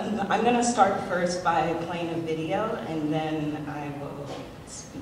I'm going to start first by playing a video, and then I will speak.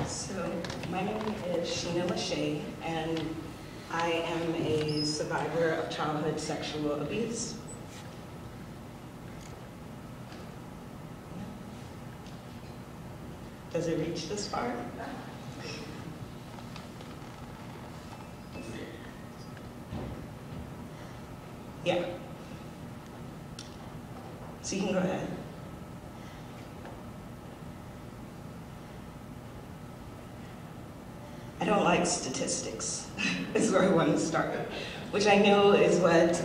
So, my name is Sheena Lachey, and I am a survivor of childhood sexual abuse. Does it reach this far? Yeah. So you can go ahead. I don't like statistics, is where I want to start, which I know is what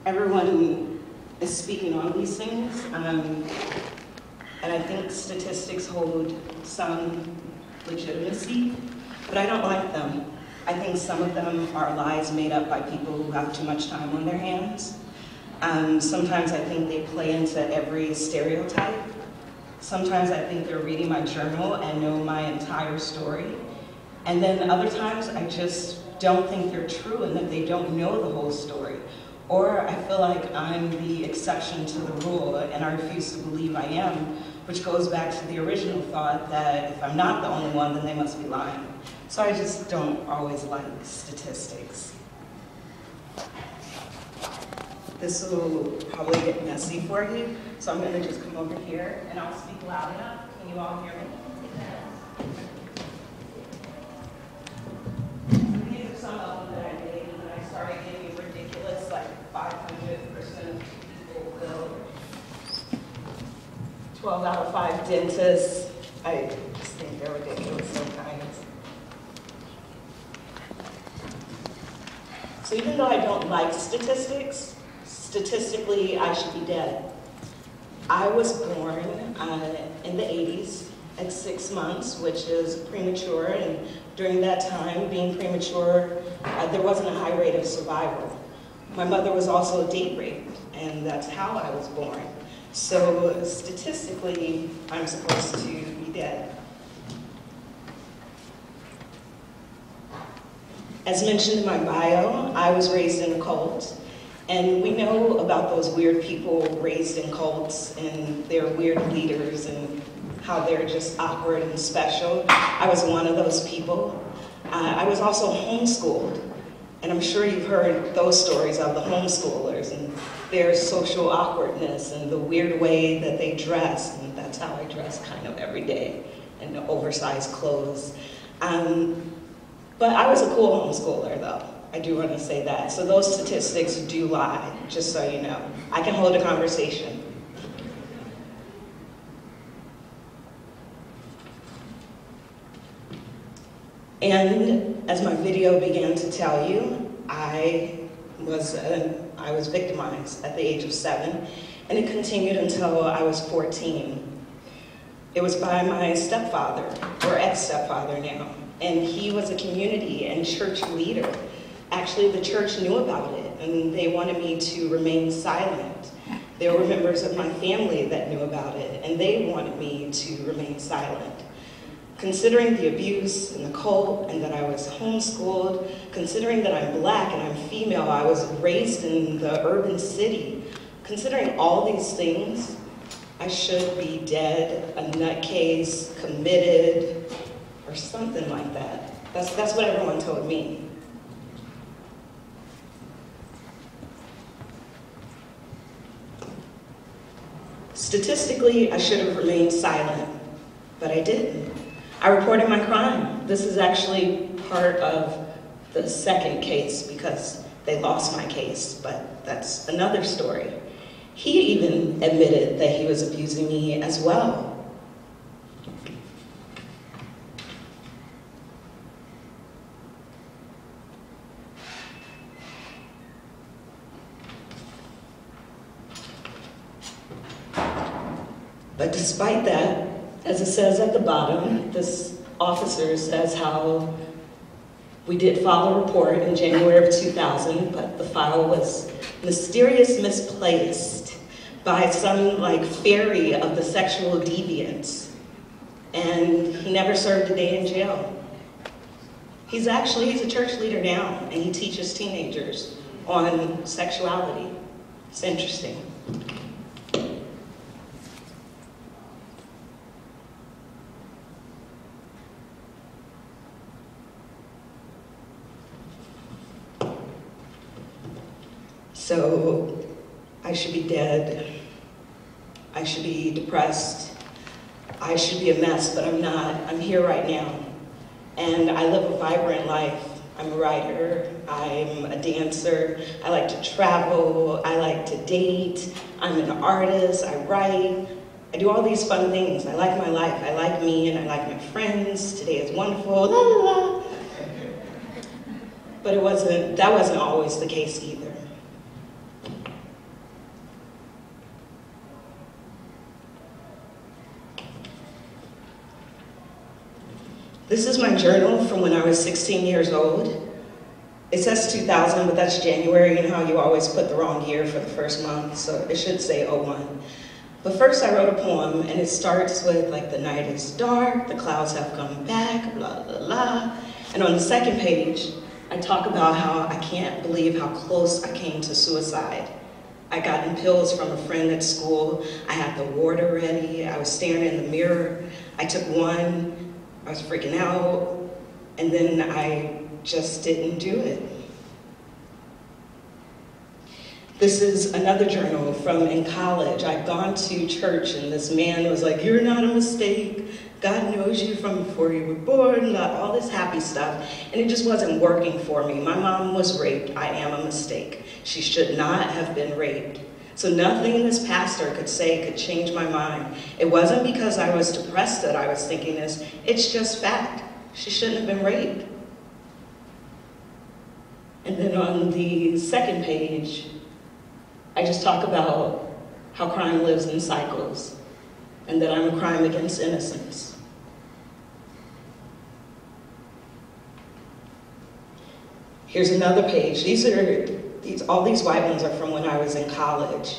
everyone is speaking on these things. And I think statistics hold some legitimacy, but I don't like them. I think some of them are lies made up by people who have too much time on their hands. Sometimes I think they play into every stereotype. Sometimes I think they're reading my journal and know my entire story. And then other times I just don't think they're true and that they don't know the whole story. Or I feel like I'm the exception to the rule and I refuse to believe I am, which goes back to the original thought that if I'm not the only one, then they must be lying. So I just don't always like statistics. This will probably get messy for you, so I'm gonna just come over here and I'll speak loud enough. Can you all hear me? These are some of them that I made when I started getting ridiculous, like 500% people will. 12 out of 5 dentists. I just think they're ridiculous sometimes. So even though I don't like statistics, statistically I should be dead. I was born in the 80s at 6 months, which is premature, and during that time, being premature, there wasn't a high rate of survival. My mother was also date raped, and that's how I was born. So statistically, I'm supposed to be dead. As mentioned in my bio, I was raised in a cult, And we know about those weird people raised in cults and their weird leaders and how they're just awkward and special. I was one of those people. I was also homeschooled, and I'm sure you've heard those stories of the homeschoolers and their social awkwardness and the weird way that they dress, and that's how I dress kind of every day, in the oversized clothes. But I was a cool homeschooler, though. I do want to say that. So those statistics do lie, just so you know. I can hold a conversation. And as my video began to tell you, I was victimized at the age of 7, and it continued until I was 14. It was by my stepfather, or ex-stepfather now, and he was a community and church leader. Actually, the church knew about it, and they wanted me to remain silent. There were members of my family that knew about it, and they wanted me to remain silent. Considering the abuse and the cult, and that I was homeschooled, considering that I'm Black and I'm female, I was raised in the urban city, considering all these things, I should be dead, a nutcase, committed, or something like that. That's what everyone told me. Statistically, I should have remained silent, but I didn't. I reported my crime. This is actually part of the second case because they lost my case, but that's another story. He even admitted that he was abusing me as well. But despite that, as it says at the bottom, this officer says how we did file a report in January of 2000, but the file was mysteriously misplaced by some fairy of the sexual deviants. And he never served a day in jail. He's a church leader now, and he teaches teenagers on sexuality. It's interesting. So I should be dead. I should be depressed. I should be a mess, but I'm not. I'm here right now. And I live a vibrant life. I'm a writer. I'm a dancer. I like to travel. I like to date. I'm an artist. I write. I do all these fun things. I like my life. I like me and I like my friends. Today is wonderful. La la la. But that wasn't always the case either. This is my journal from when I was 16 years old. It says 2000, but that's January, you know how you always put the wrong year for the first month, so it should say 01. But first I wrote a poem, and it starts with the night is dark, the clouds have come back, blah, blah, blah. And on the second page, I talk about how I can't believe how close I came to suicide. I gotten pills from a friend at school, I had the water ready, I was staring in the mirror, I took one, I was freaking out, and then I just didn't do it. This is another journal from in college. I'd gone to church and this man was like, "You're not a mistake. God knows you from before you were born," all this happy stuff. And it just wasn't working for me. My mom was raped. I am a mistake. She should not have been raped. So nothing this pastor could say could change my mind. It wasn't because I was depressed that I was thinking this. It's just fact. She shouldn't have been raped. And then on the second page, I just talk about how crime lives in cycles and that I'm a crime against innocence. Here's another page. All these white ones are from when I was in college.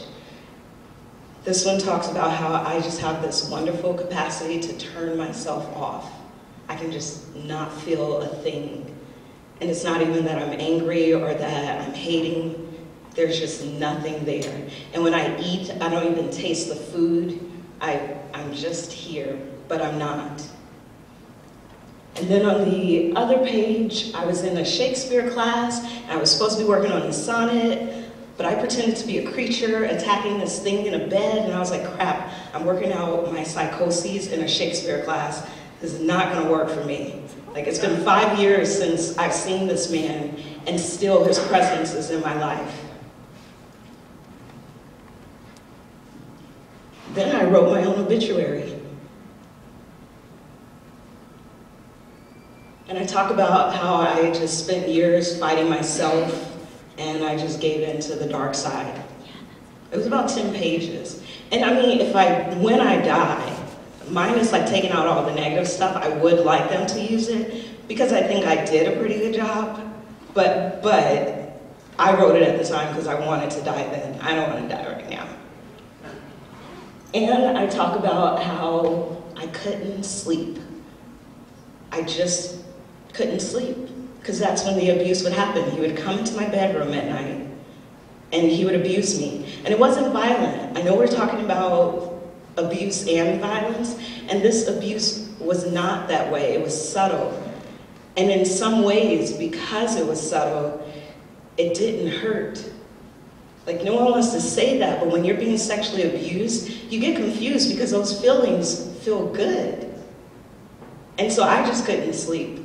This one talks about how I just have this wonderful capacity to turn myself off. I can just not feel a thing. And it's not even that I'm angry or that I'm hating. There's just nothing there. And when I eat, I don't even taste the food. I'm just here, but I'm not. And then on the other page, I was in a Shakespeare class, and I was supposed to be working on a sonnet, but I pretended to be a creature attacking this thing in a bed, and I was like, crap, I'm working out my psychoses in a Shakespeare class. This is not gonna work for me. Like, it's been 5 years since I've seen this man, and still his presence is in my life. Then I wrote my own obituary. And I talk about how I just spent years fighting myself, and I just gave in to the dark side. It was about 10 pages. And I mean, when I die, mine is like taking out all the negative stuff. I would like them to use it, because I think I did a pretty good job. But I wrote it at the time because I wanted to die then. I don't want to die right now. And I talk about how I couldn't sleep. I just couldn't sleep, because that's when the abuse would happen. He would come into my bedroom at night, and he would abuse me. And it wasn't violent. I know we're talking about abuse and violence, and this abuse was not that way. It was subtle. And in some ways, because it was subtle, it didn't hurt. Like, no one wants to say that, but when you're being sexually abused, you get confused because those feelings feel good. And so I just couldn't sleep.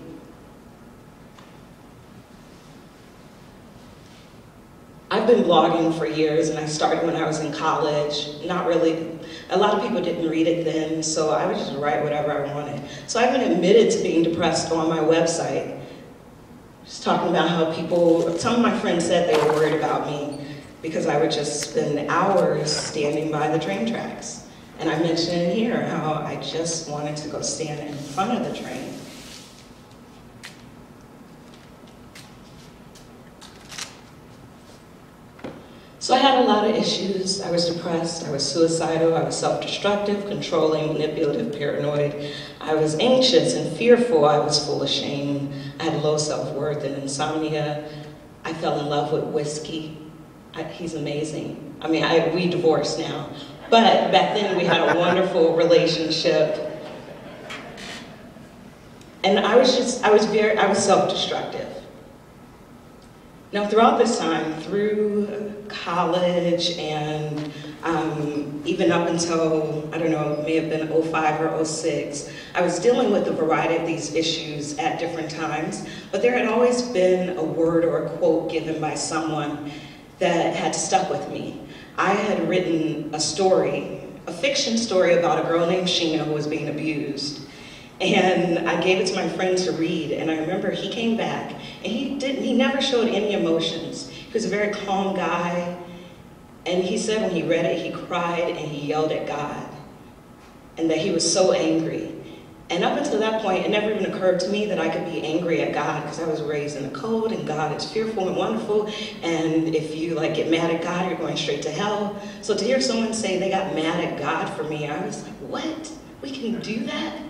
I've been blogging for years, and I started when I was in college. Not really, a lot of people didn't read it then, so I would just write whatever I wanted. So I even admitted to being depressed on my website. Just talking about how some of my friends said they were worried about me because I would just spend hours standing by the train tracks. And I mentioned in here how I just wanted to go stand in front of the train. So I had a lot of issues. I was depressed, I was suicidal, I was self-destructive, controlling, manipulative, paranoid. I was anxious and fearful, I was full of shame. I had low self-worth and insomnia. I fell in love with whiskey. He's amazing. I mean, we divorced now. But back then we had a wonderful relationship. And I was self-destructive. Now, throughout this time, through college and even up until, I don't know, it may have been 05 or 06, I was dealing with a variety of these issues at different times, but there had always been a word or a quote given by someone that had stuck with me. I had written a story, a fiction story about a girl named Sheena who was being abused. And I gave it to my friend to read, and I remember he came back, and he never showed any emotions. He was a very calm guy, and he said when he read it, he cried and he yelled at God, and that he was so angry. And up until that point, it never even occurred to me that I could be angry at God, because I was raised in the code, and God is fearful and wonderful, and if you get mad at God, you're going straight to hell. So to hear someone say they got mad at God for me, I was like, what? We can do that?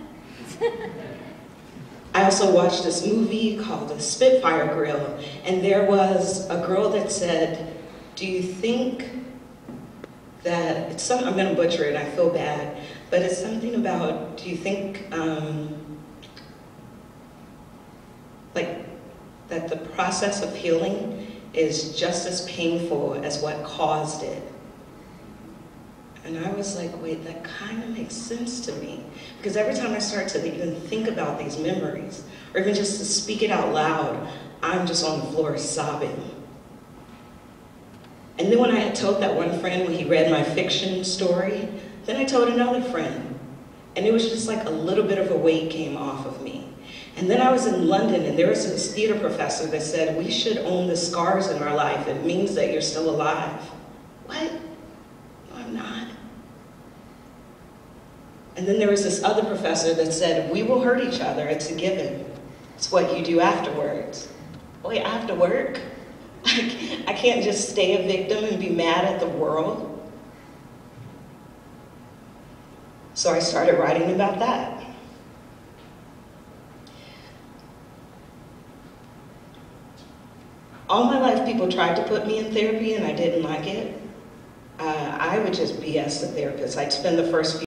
I also watched this movie called The Spitfire Grill, and there was a girl that said, do you think that, I'm gonna butcher it, I feel bad, but it's something about, do you think that the process of healing is just as painful as what caused it? And I was like, wait, that kind of makes sense to me. Because every time I start to even think about these memories, or even just to speak it out loud, I'm just on the floor sobbing. And then when I had told that one friend when he read my fiction story, then I told another friend. And it was just like a little bit of a weight came off of me. And then I was in London, and there was this theater professor that said, we should own the scars in our life. It means that you're still alive. What? No, I'm not. And then there was this other professor that said, we will hurt each other, it's a given. It's what you do afterwards. Wait, I have to work? I can't just stay a victim and be mad at the world? So I started writing about that. All my life, people tried to put me in therapy, and I didn't like it. I would just BS the therapist. I'd spend the first few